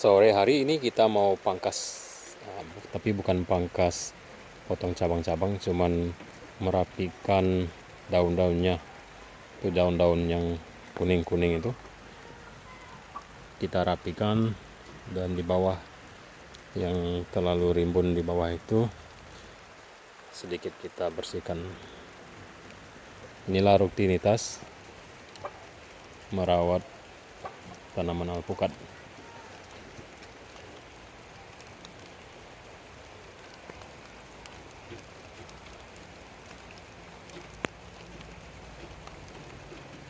Sore hari ini kita mau pangkas, tapi bukan pangkas potong cabang-cabang, cuman merapikan daun-daunnya. Itu daun-daun yang kuning-kuning itu kita rapikan, dan di bawah yang terlalu rimbun di bawah itu sedikit kita bersihkan. Inilah rutinitas merawat tanaman alpukat.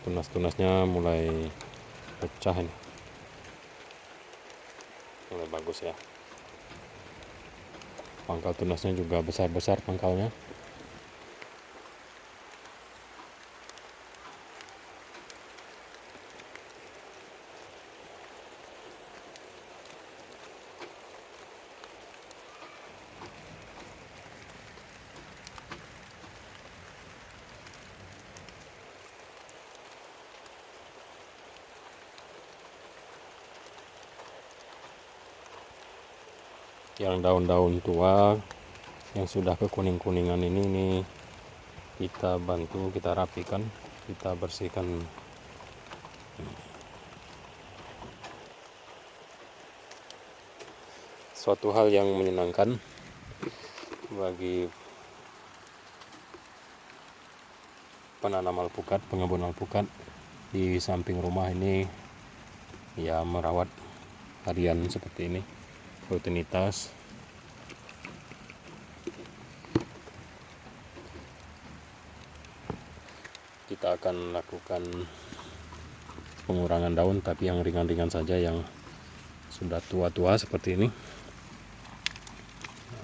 Tunas-tunasnya mulai pecah ini, mulai bagus ya. Pangkal tunasnya juga besar-besar pangkalnya. Yang daun-daun tua yang sudah kekuning-kuningan ini kita bantu, kita rapikan, kita bersihkan. Suatu hal yang menyenangkan bagi penanam alpukat, pengembun alpukat di samping rumah ini, ya, merawat harian seperti ini, rutinitas. Kita akan lakukan pengurangan daun, tapi yang ringan-ringan saja, yang sudah tua-tua seperti ini.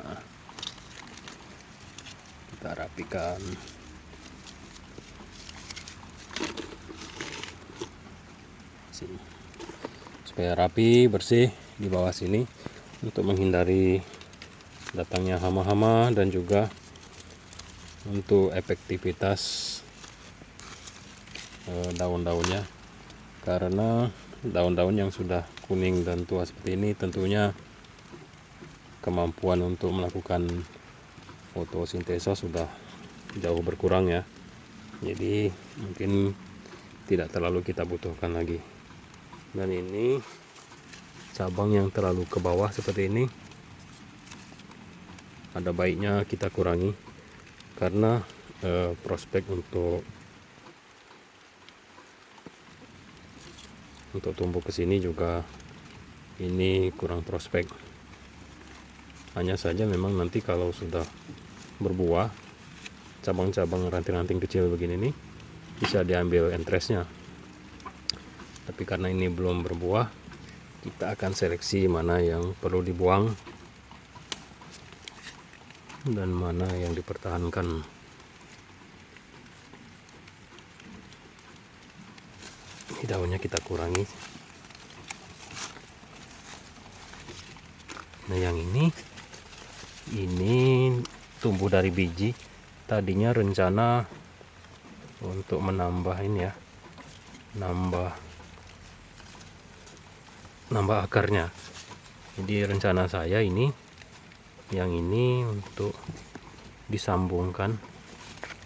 Nah, kita rapikan. Sini, supaya rapi, bersih di bawah sini, untuk menghindari datangnya hama-hama dan juga untuk efektivitas daun-daunnya. Karena daun-daun yang sudah kuning dan tua seperti ini tentunya kemampuan untuk melakukan fotosintesa sudah jauh berkurang ya. Jadi mungkin tidak terlalu kita butuhkan lagi. Dan ini cabang yang terlalu ke bawah seperti ini, ada baiknya kita kurangi, karena prospek untuk tumbuh ke sini juga ini kurang prospek. Hanya saja memang nanti kalau sudah berbuah, cabang-cabang ranting-ranting kecil begini nih bisa diambil entresnya. Tapi karena ini belum berbuah, kita akan seleksi mana yang perlu dibuang dan mana yang dipertahankan. Ini daunnya kita kurangi. Nah, yang ini tumbuh dari biji. Tadinya rencana untuk menambah ini ya, nambah akarnya. Jadi rencana saya ini, yang ini untuk disambungkan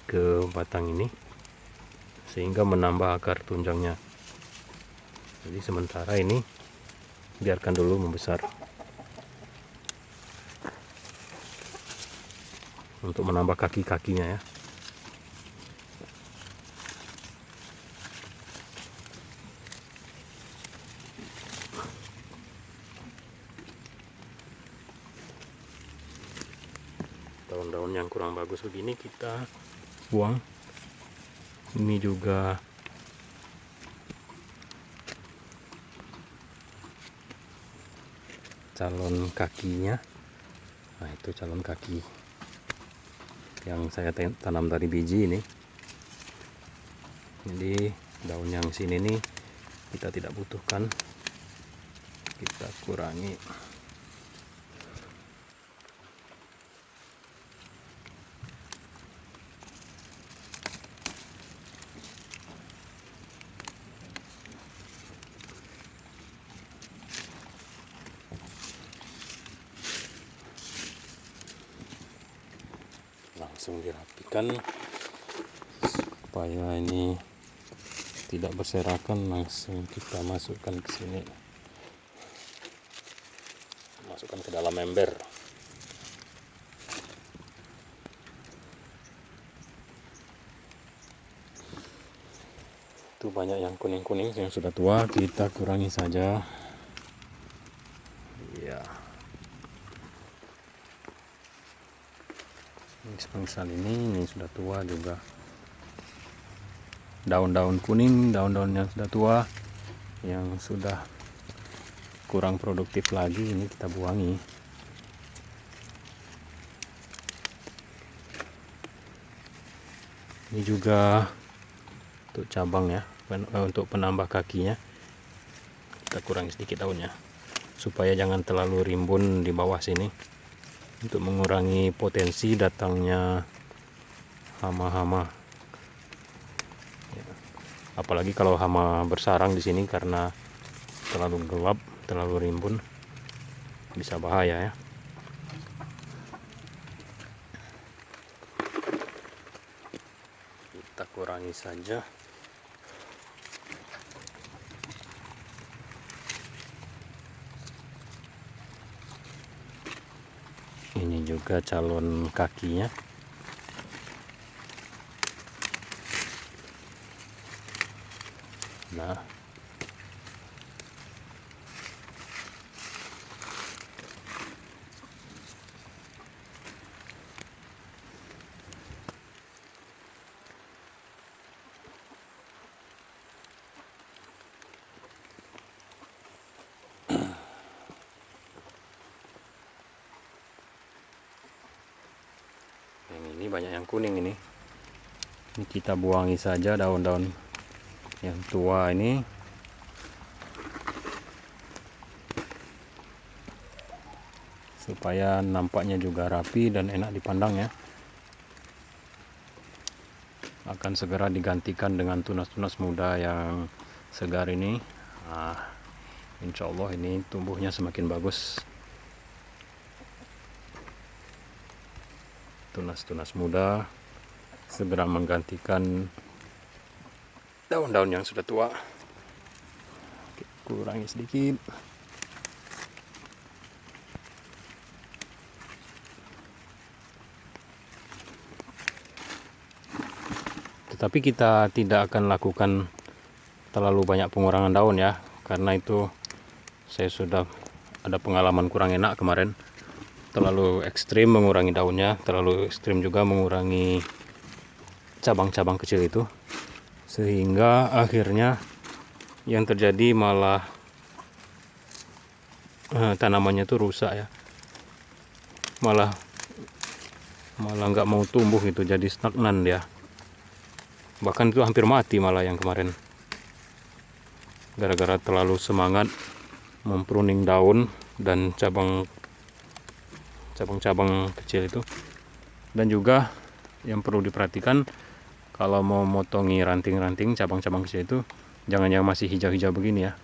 ke batang ini sehingga menambah akar tunjangnya. Jadi sementara ini biarkan dulu membesar untuk menambah kaki-kakinya ya. Daun-daun yang kurang bagus begini kita buang. Ini juga calon kakinya. Nah, itu calon kaki yang saya tanam dari biji ini. Jadi daun yang sini nih kita tidak butuhkan, kita kurangi. langsung dirapikan supaya ini tidak berserakan. Langsung kita masukkan ke sini, masukkan ke dalam ember. Itu banyak yang kuning-kuning yang sudah tua, kita kurangi saja ya. Semisal ini sudah tua juga, daun-daun kuning, daun-daun yang sudah tua, yang sudah kurang produktif lagi, ini kita buangi. Ini juga untuk cabang ya, untuk penambah kakinya kita kurangi sedikit daunnya supaya jangan terlalu rimbun di bawah sini, untuk mengurangi potensi datangnya hama-hama. Apalagi kalau hama bersarang di sini karena terlalu gelap, terlalu rimbun, bisa bahaya ya. Kita kurangi saja. Ini juga calon kakinya. Nah, yang ini banyak yang kuning ini. Ini kita buangi saja daun-daun yang tua ini. Supaya nampaknya juga rapi dan enak dipandang ya. Akan segera digantikan dengan tunas-tunas muda yang segar ini. Nah, insya Allah ini tumbuhnya semakin bagus. Tunas-tunas muda segera menggantikan daun-daun yang sudah tua. Oke, kurangi sedikit. Tetapi kita tidak akan lakukan terlalu banyak pengurangan daun ya, karena itu saya sudah ada pengalaman kurang enak kemarin. Terlalu ekstrim mengurangi daunnya, terlalu ekstrim juga mengurangi cabang-cabang kecil itu, sehingga akhirnya yang terjadi malah tanamannya itu rusak ya, malah nggak mau tumbuh gitu, jadi stagnan dia. Bahkan itu hampir mati malah yang kemarin, gara-gara terlalu semangat mempruning daun dan cabang-cabang kecil itu. Dan juga yang perlu diperhatikan, kalau mau motongi ranting-ranting cabang-cabang kecil itu, jangan yang masih hijau-hijau begini ya,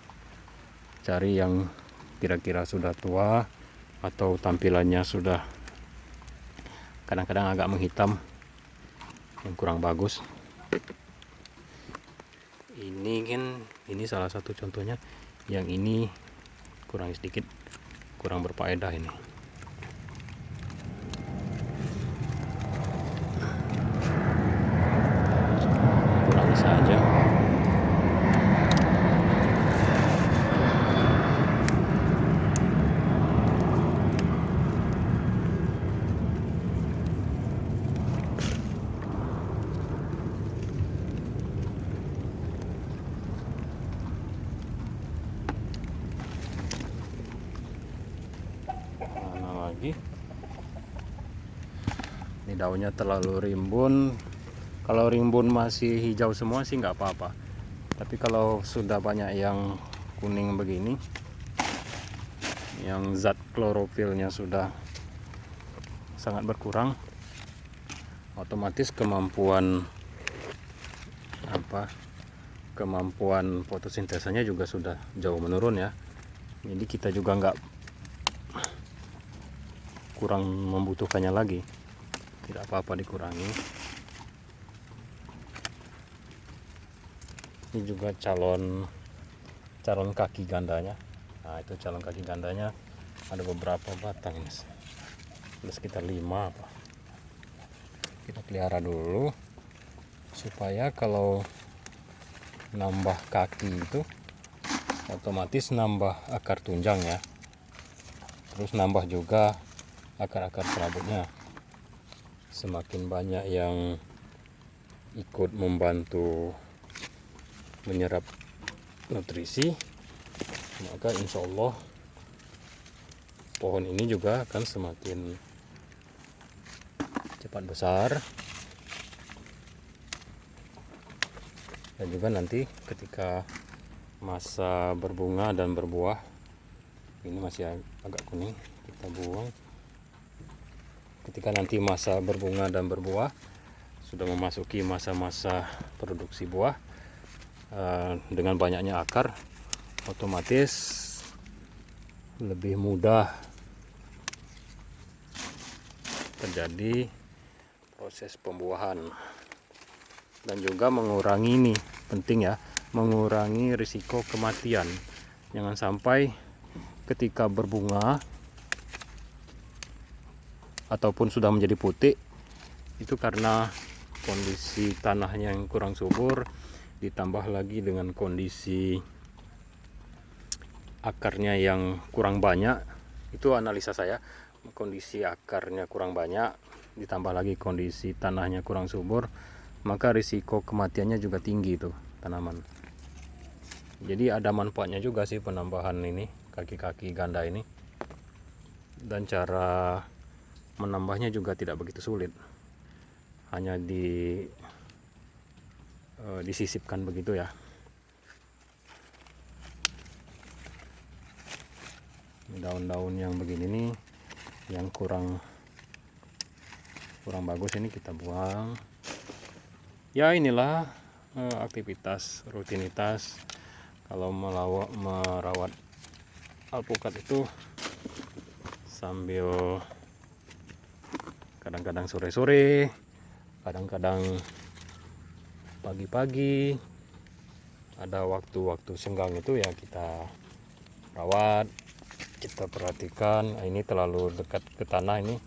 cari yang kira-kira sudah tua atau tampilannya sudah kadang-kadang agak menghitam, yang kurang bagus. Ini salah satu contohnya. Yang ini kurang sedikit, kurang berfaedah ini. Kurangi saja. Ini daunnya terlalu rimbun. Kalau rimbun masih hijau semua sih nggak apa-apa, tapi kalau sudah banyak yang kuning begini, yang zat klorofilnya sudah sangat berkurang, otomatis kemampuan fotosintesanya juga sudah jauh menurun ya. Jadi kita juga kurang membutuhkannya lagi. tidak apa-apa dikurangi. Ini juga calon kaki gandanya. Nah, itu calon kaki gandanya ada beberapa batang ini, ada sekitar 5 apa. Kita pelihara dulu supaya kalau nambah kaki itu otomatis nambah akar tunjang ya, terus nambah juga akar-akar serabutnya. Semakin banyak yang ikut membantu menyerap nutrisi, maka insya Allah pohon ini juga akan semakin cepat besar. Dan juga nanti ketika masa berbunga dan berbuah, ini masih agak kuning, kita buang. Ketika nanti masa berbunga dan berbuah, sudah memasuki masa-masa produksi buah, dengan banyaknya akar, otomatis lebih mudah terjadi proses pembuahan. Dan juga mengurangi, ini penting ya, mengurangi risiko kematian. Jangan sampai ketika berbunga ataupun sudah menjadi putih itu karena kondisi tanahnya yang kurang subur, ditambah lagi dengan kondisi akarnya yang kurang banyak. Itu analisa saya, kondisi akarnya kurang banyak ditambah lagi kondisi tanahnya kurang subur, maka risiko kematiannya juga tinggi tuh tanaman. Jadi ada manfaatnya juga sih penambahan ini kaki-kaki ganda ini, dan cara menambahnya juga tidak begitu sulit, hanya disisipkan begitu ya. Daun-daun yang begini nih yang kurang bagus, ini kita buang. Ya inilah aktivitas rutinitas kalau merawat alpukat itu, sambil kadang-kadang sore-sore, kadang-kadang pagi-pagi, ada waktu-waktu senggang itu ya kita rawat, kita perhatikan. Ini terlalu dekat ke tanah ini,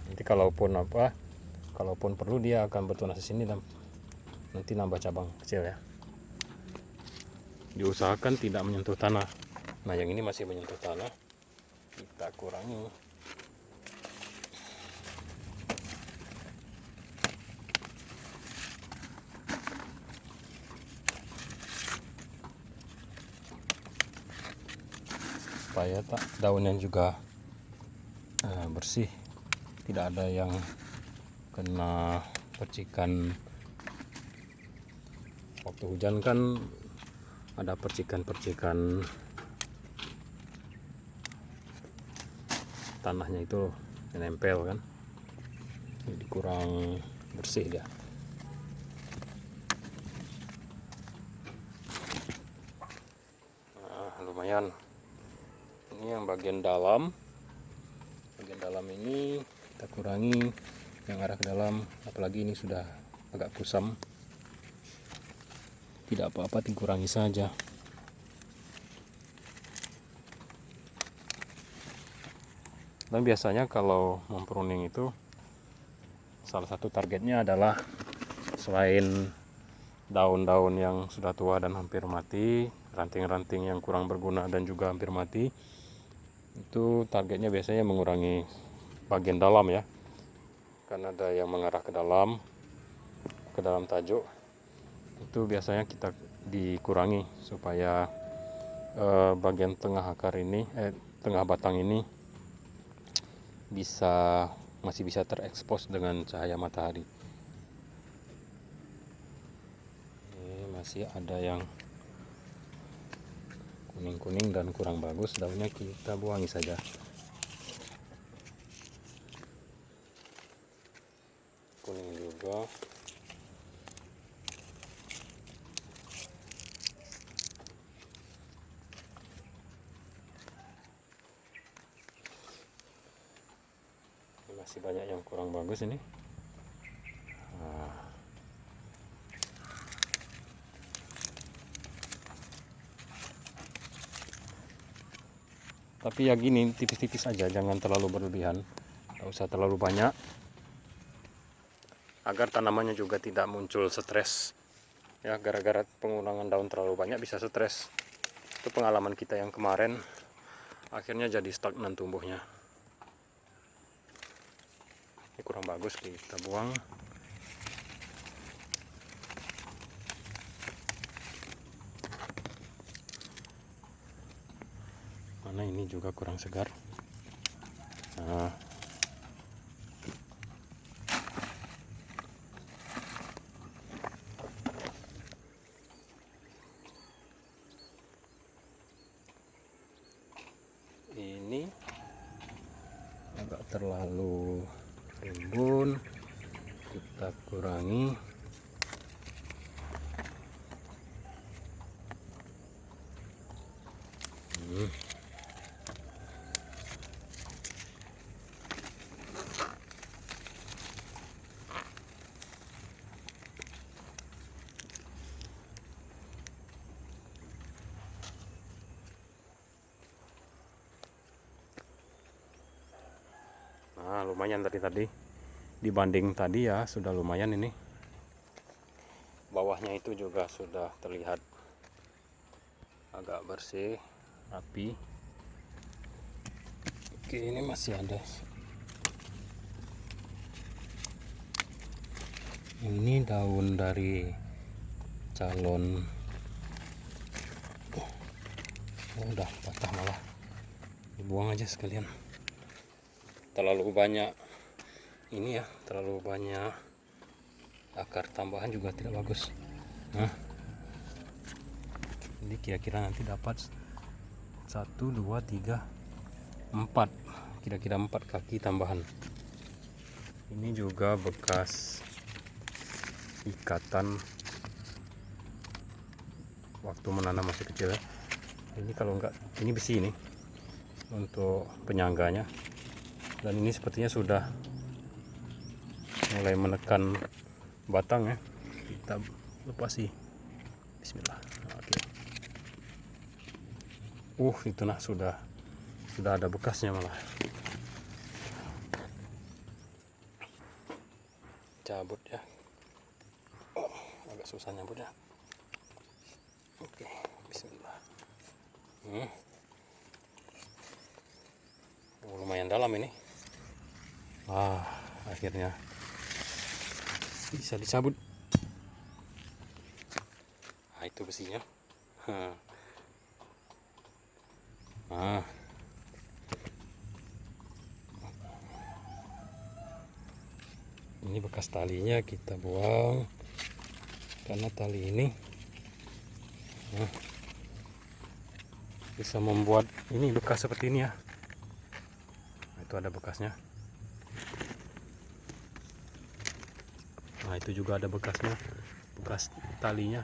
nanti kalaupun perlu dia akan bertunas di sini dan nanti nambah cabang kecil ya. Diusahakan tidak menyentuh tanah. Nah, yang ini masih menyentuh tanah, kita kurangi. Supaya daunnya juga bersih, tidak ada yang kena percikan. Waktu hujan kan ada percikan-percikan tanahnya itu menempel kan, jadi kurang bersih dia. Nah, lumayan. Ini yang bagian dalam ini kita kurangi yang arah ke dalam, apalagi ini sudah agak kusam, tidak apa-apa dikurangi saja. Dan biasanya kalau mempruning itu salah satu targetnya adalah selain daun-daun yang sudah tua dan hampir mati, ranting-ranting yang kurang berguna dan juga hampir mati, itu targetnya biasanya mengurangi bagian dalam ya, karena ada yang mengarah ke dalam tajuk. Itu biasanya kita dikurangi supaya bagian tengah akar ini, tengah batang ini masih bisa terekspos dengan cahaya matahari. Ini masih ada yang kuning-kuning dan kurang bagus, daunnya kita buangi saja. Kuning juga. masih banyak yang kurang bagus ini. Nah, tapi ya gini, tipis-tipis aja, jangan terlalu berlebihan, nggak usah terlalu banyak, agar tanamannya juga tidak muncul stres ya. Gara-gara pengurangan daun terlalu banyak bisa stres. Itu pengalaman kita yang kemarin, akhirnya jadi stagnan tumbuhnya. Ini kurang bagus, kita buang. Mana ini juga kurang segar. Nah, ini agak terlalu rimbun, kita kurangi. Nah, lumayan tadi dibanding tadi ya, sudah lumayan ini. Bawahnya itu juga sudah terlihat agak bersih, rapi. Oke, ini masih ada. Ini daun dari calon. Oh, udah patah malah. Dibuang aja sekalian. Terlalu banyak ini ya, terlalu banyak akar tambahan juga tidak bagus. Nah, ini kira-kira nanti dapat 1, 2, 3, 4, kira-kira 4 kaki tambahan. Ini juga bekas ikatan waktu menanam masih kecil ya. Ini kalau enggak, ini besi ini untuk penyangganya, dan ini sepertinya sudah mulai menekan batang ya. Kita lepasi. Bismillah. Oke. Itu nah sudah ada bekasnya malah. Cabut ya. Oh, agak susah nyabut ya. Oke, bismillah. Oh, lumayan dalam ini. Akhirnya bisa dicabut. Nah, itu besinya. Ini bekas talinya kita buang, karena tali ini bisa membuat ini bekas seperti ini ya. Nah, itu ada bekasnya. Nah, itu juga ada bekasnya, bekas talinya,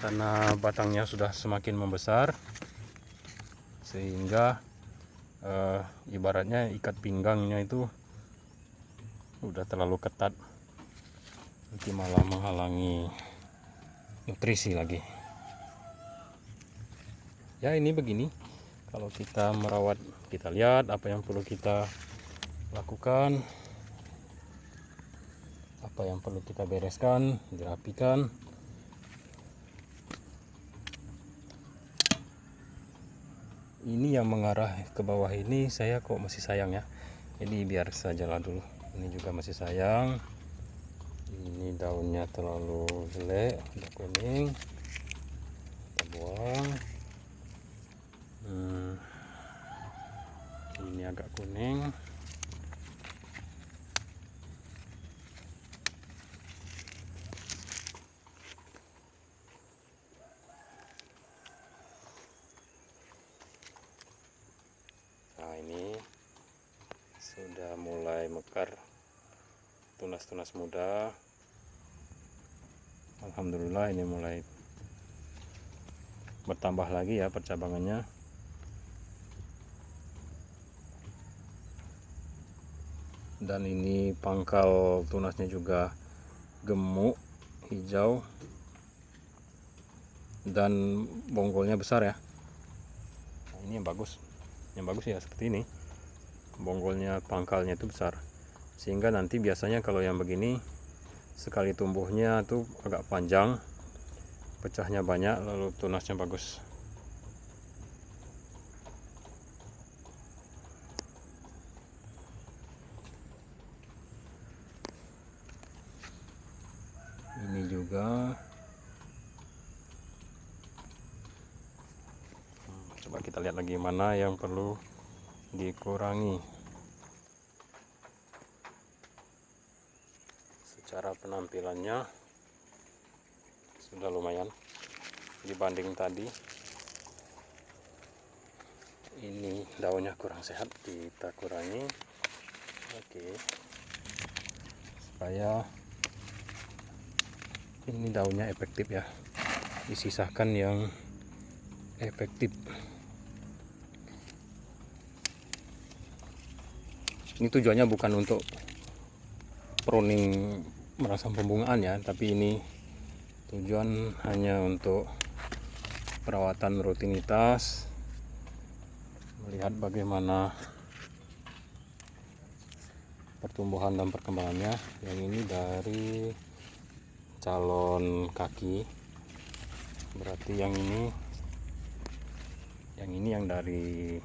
karena batangnya sudah semakin membesar sehingga ibaratnya ikat pinggangnya itu udah terlalu ketat, nanti malah menghalangi nutrisi lagi ya. Ini begini, kalau kita merawat, kita lihat apa yang perlu kita lakukan, apa yang perlu kita bereskan, dirapikan. Ini yang mengarah ke bawah ini saya kok masih sayang ya, jadi biar sajalah dulu. Ini juga masih sayang. Ini daunnya terlalu jelek, udah kuning, kita buang. Ini agak kuning. Nah, ini sudah mulai mekar tunas-tunas muda. Alhamdulillah, ini mulai bertambah lagi ya percabangannya. Dan ini pangkal tunasnya juga gemuk, hijau, dan bonggolnya besar ya. Nah, ini yang bagus ya seperti ini, bonggolnya, pangkalnya itu besar, sehingga nanti biasanya kalau yang begini sekali tumbuhnya tuh agak panjang, pecahnya banyak, lalu tunasnya bagus. Ini juga coba kita lihat lagi mana yang perlu dikurangi. Secara penampilannya sudah lumayan dibanding tadi. Ini daunnya kurang sehat, kita kurangi. Oke, supaya ini daunnya efektif ya, disisakan yang efektif. Ini tujuannya bukan untuk pruning merangsang pembungaan ya, tapi ini tujuan hanya untuk perawatan rutinitas, melihat bagaimana pertumbuhan dan perkembangannya. Yang ini dari calon kaki, berarti yang ini yang dari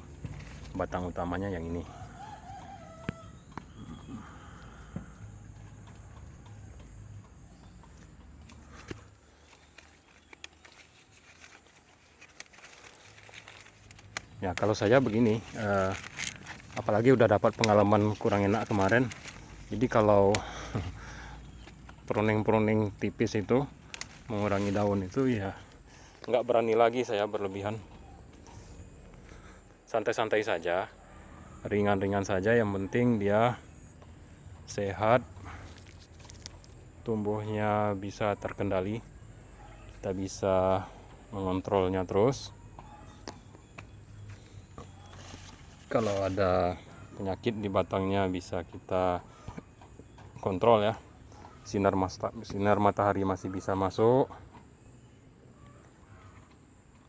batang utamanya yang ini. Ya kalau saya begini, apalagi udah dapat pengalaman kurang enak kemarin, jadi kalau pruning tipis itu mengurangi daun itu ya nggak berani lagi saya berlebihan. Santai-santai saja, ringan-ringan saja, yang penting dia sehat, tumbuhnya bisa terkendali, kita bisa mengontrolnya terus. Kalau ada penyakit di batangnya bisa kita kontrol ya, sinar matahari masih bisa masuk,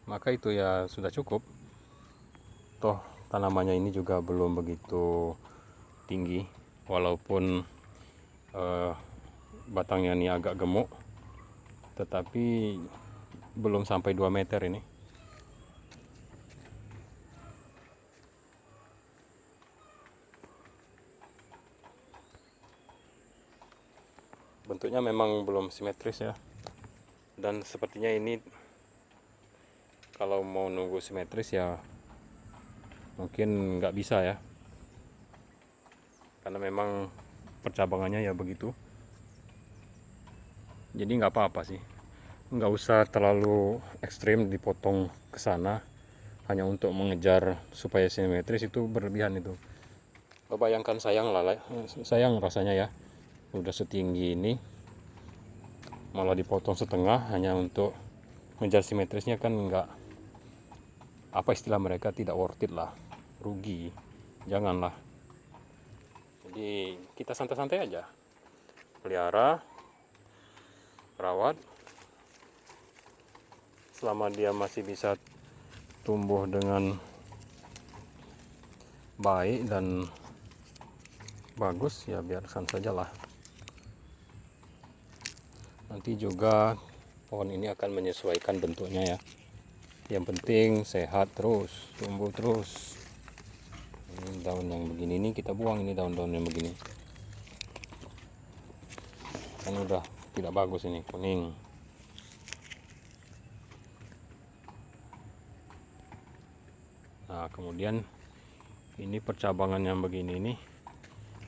maka itu ya sudah cukup. Toh tanamannya ini juga belum begitu tinggi, walaupun batangnya ini agak gemuk, tetapi belum sampai 2 meter ini. Bentuknya memang belum simetris ya, dan sepertinya ini kalau mau nunggu simetris ya mungkin nggak bisa ya, karena memang percabangannya ya begitu. Jadi nggak apa-apa sih, nggak usah terlalu ekstrim dipotong ke sana hanya untuk mengejar supaya simetris, itu berlebihan itu. Bayangkan, sayang rasanya ya, udah setinggi ini malah dipotong setengah hanya untuk mengejar simetrisnya, kan nggak, apa istilah mereka, tidak worth it lah, rugi. Janganlah. Jadi kita santai-santai aja, pelihara, rawat, selama dia masih bisa tumbuh dengan baik dan bagus ya biarkan sajalah. Nanti juga pohon ini akan menyesuaikan bentuknya ya, yang penting sehat terus, tumbuh terus. Ini daun yang begini ini kita buang, ini daun-daun yang begini kan udah tidak bagus, ini kuning. Nah kemudian ini percabangan yang begini ini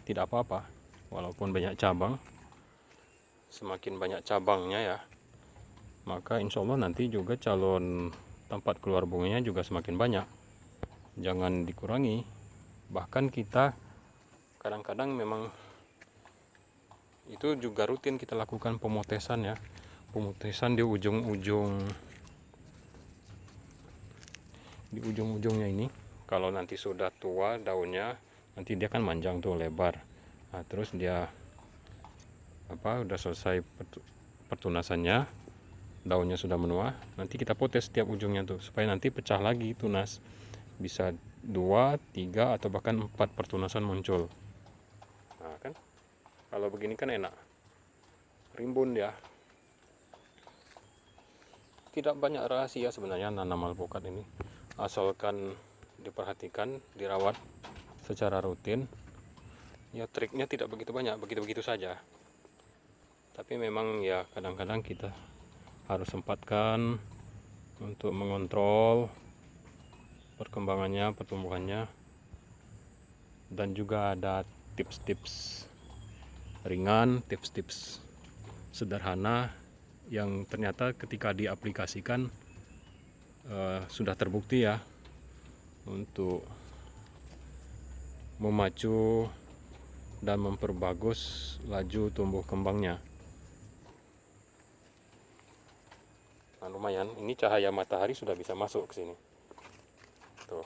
tidak apa-apa, walaupun banyak cabang. Semakin banyak cabangnya ya, maka insya Allah nanti juga calon tempat keluar bunganya juga semakin banyak. Jangan dikurangi. Bahkan kita kadang-kadang memang itu juga rutin kita lakukan pemotesan ya, pemotesan di ujung-ujungnya ini. Kalau nanti sudah tua daunnya, nanti dia kan manjang tuh, lebar. Nah, terus dia udah selesai pertunasannya, daunnya sudah menua, nanti kita potes setiap ujungnya tuh supaya nanti pecah lagi tunas, bisa 2, 3 atau bahkan 4 pertunasan muncul. Nah kan kalau begini kan enak, rimbun ya. Tidak banyak rahasia sebenarnya nanam alpukat ini, asalkan diperhatikan, dirawat secara rutin. Ya triknya tidak begitu banyak, begitu-begitu saja. Tapi memang ya kadang-kadang kita harus sempatkan untuk mengontrol perkembangannya, pertumbuhannya. Dan juga ada tips-tips ringan, tips-tips sederhana yang ternyata ketika diaplikasikan sudah terbukti ya untuk memacu dan memperbagus laju tumbuh kembangnya. Nah, lumayan, ini cahaya matahari sudah bisa masuk ke sini. Tuh,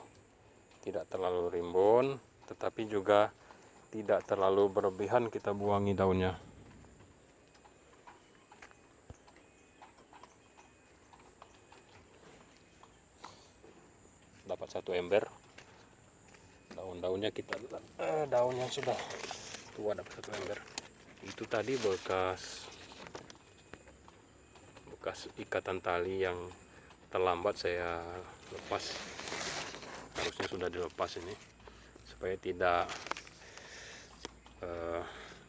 tidak terlalu rimbun, tetapi juga tidak terlalu berlebihan kita buangi daunnya. Dapat 1 ember. Daun-daunnya kita daun yang sudah tua dapat 1 ember. Itu tadi bekas ikatan tali yang terlambat saya lepas. Harusnya sudah dilepas ini supaya tidak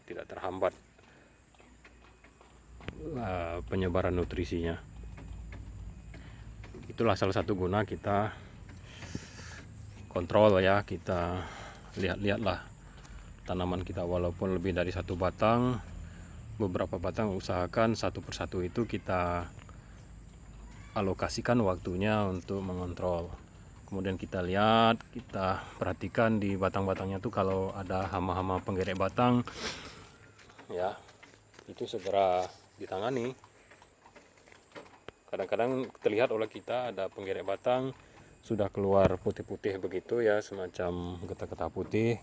terhambat penyebaran nutrisinya. Itulah salah satu guna kita kontrol ya, kita lihat-lihatlah tanaman kita, walaupun lebih dari 1 batang, beberapa batang usahakan satu persatu itu kita alokasikan waktunya untuk mengontrol. Kemudian kita lihat, kita perhatikan di batang-batangnya tuh kalau ada hama-hama penggerek batang ya, itu segera ditangani. Kadang-kadang terlihat oleh kita ada penggerek batang sudah keluar putih-putih begitu ya, semacam getah-getah putih.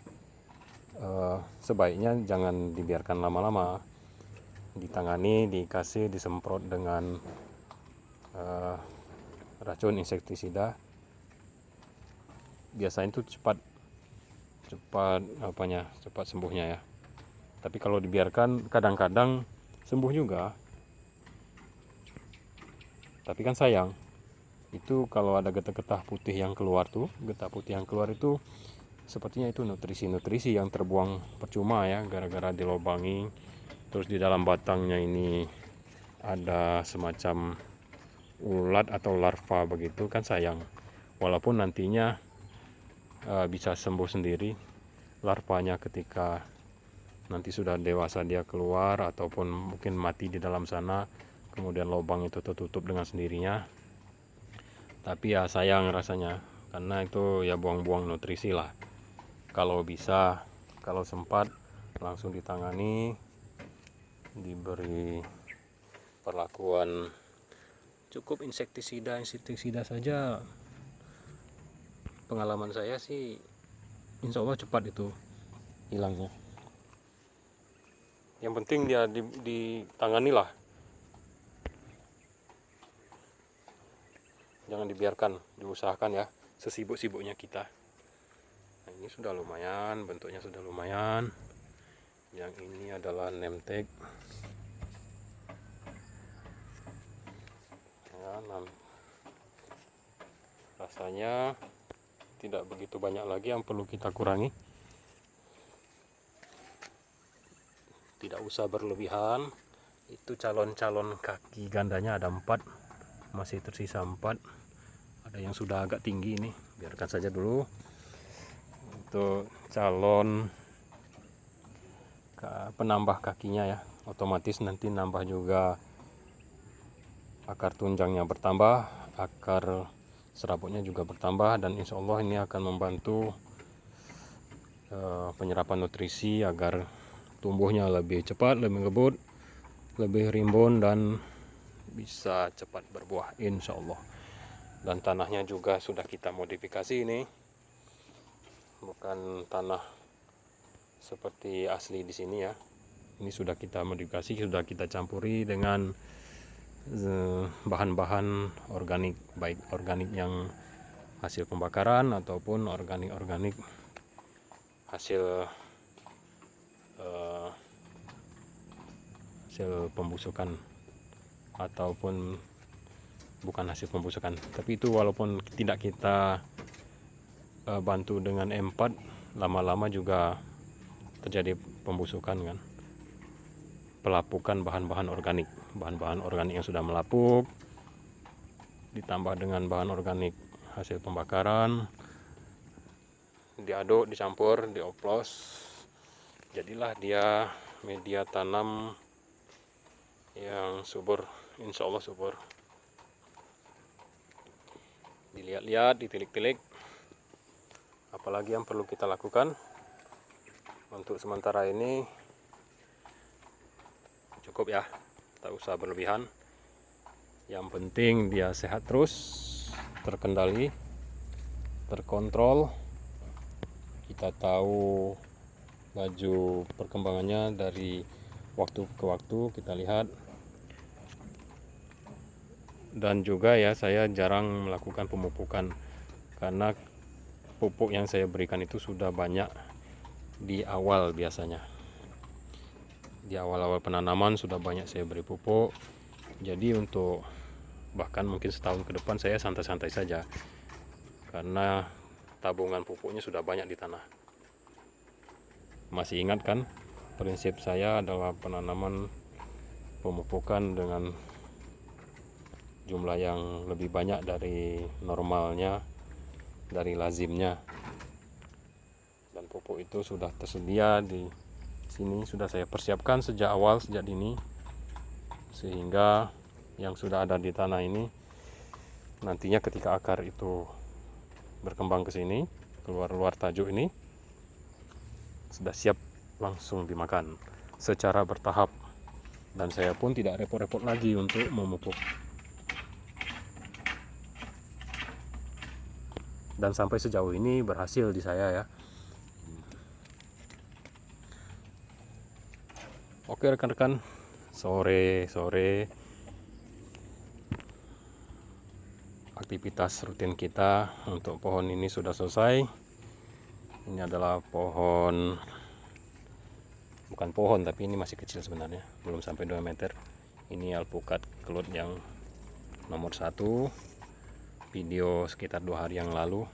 Sebaiknya jangan dibiarkan lama-lama, ditangani, dikasih, disemprot dengan racun insektisida. Biasanya itu cepat sembuhnya ya. Tapi kalau dibiarkan kadang-kadang sembuh juga. Tapi kan sayang, itu kalau ada getah-getah putih yang keluar tuh, getah putih yang keluar itu sepertinya itu nutrisi-nutrisi yang terbuang percuma ya, gara-gara dilobangi. Terus di dalam batangnya ini ada semacam ulat atau larva begitu, kan sayang. Walaupun nantinya bisa sembuh sendiri, larvanya ketika nanti sudah dewasa dia keluar, ataupun mungkin mati di dalam sana, kemudian lubang itu tertutup dengan sendirinya. Tapi ya sayang rasanya, karena itu ya buang-buang nutrisi lah. Kalau bisa, kalau sempat langsung ditangani, diberi perlakuan cukup insektisida saja. Pengalaman saya sih insya Allah cepat itu hilangnya. Yang penting dia ditangani lah, jangan dibiarkan, diusahakan ya sesibuk-sibuknya kita. Nah, ini sudah lumayan, bentuknya sudah lumayan. Yang ini adalah nemtek ya, rasanya tidak begitu banyak lagi yang perlu kita kurangi. Tidak usah berlebihan. Itu calon-calon kaki gandanya ada 4, masih tersisa 4. Ada yang sudah agak tinggi ini, biarkan saja dulu. Untuk calon penambah kakinya ya, otomatis nanti nambah juga akar tunjangnya bertambah, akar serabutnya juga bertambah, dan insya Allah ini akan membantu penyerapan nutrisi agar tumbuhnya lebih cepat, lebih ngebut, lebih rimbun, dan bisa cepat berbuah insya Allah. Dan tanahnya juga sudah kita modifikasi ini, bukan tanah seperti asli di sini ya. Ini sudah kita modifikasi, sudah kita campuri dengan bahan-bahan organik, baik organik yang hasil pembakaran ataupun organik hasil pembusukan ataupun bukan hasil pembusukan. Tapi itu walaupun tidak kita bantu dengan M4, lama-lama juga terjadi pembusukan kan, pelapukan bahan-bahan organik yang sudah melapuk ditambah dengan bahan organik hasil pembakaran, diaduk, dicampur, dioplos, jadilah dia media tanam yang subur, insya Allah subur. Dilihat-lihat, ditilik-tilik, apalagi yang perlu kita lakukan. Untuk sementara ini cukup ya, tak usah berlebihan. Yang penting dia sehat terus, terkendali, terkontrol. Kita tahu laju perkembangannya dari waktu ke waktu, kita lihat. Dan juga ya, saya jarang melakukan pemupukan karena pupuk yang saya berikan itu sudah banyak di awal. Biasanya di awal-awal penanaman sudah banyak saya beri pupuk, jadi untuk bahkan mungkin setahun ke depan saya santai-santai saja karena tabungan pupuknya sudah banyak di tanah. Masih ingat kan, prinsip saya adalah penanaman pemupukan dengan jumlah yang lebih banyak dari normalnya, dari lazimnya. Dan pupuk itu sudah tersedia di sini, sudah saya persiapkan sejak awal, sejak dini, sehingga yang sudah ada di tanah ini nantinya ketika akar itu berkembang ke sini, keluar tajuk ini, sudah siap langsung dimakan secara bertahap. Dan saya pun tidak repot-repot lagi untuk memupuk. Dan sampai sejauh ini berhasil di saya ya. Oke rekan-rekan, sore aktivitas rutin kita untuk pohon ini sudah selesai. Ini adalah pohon, bukan pohon tapi ini masih kecil sebenarnya, belum sampai 2 meter. Ini alpukat kelut yang nomor 1, video sekitar 2 hari yang lalu.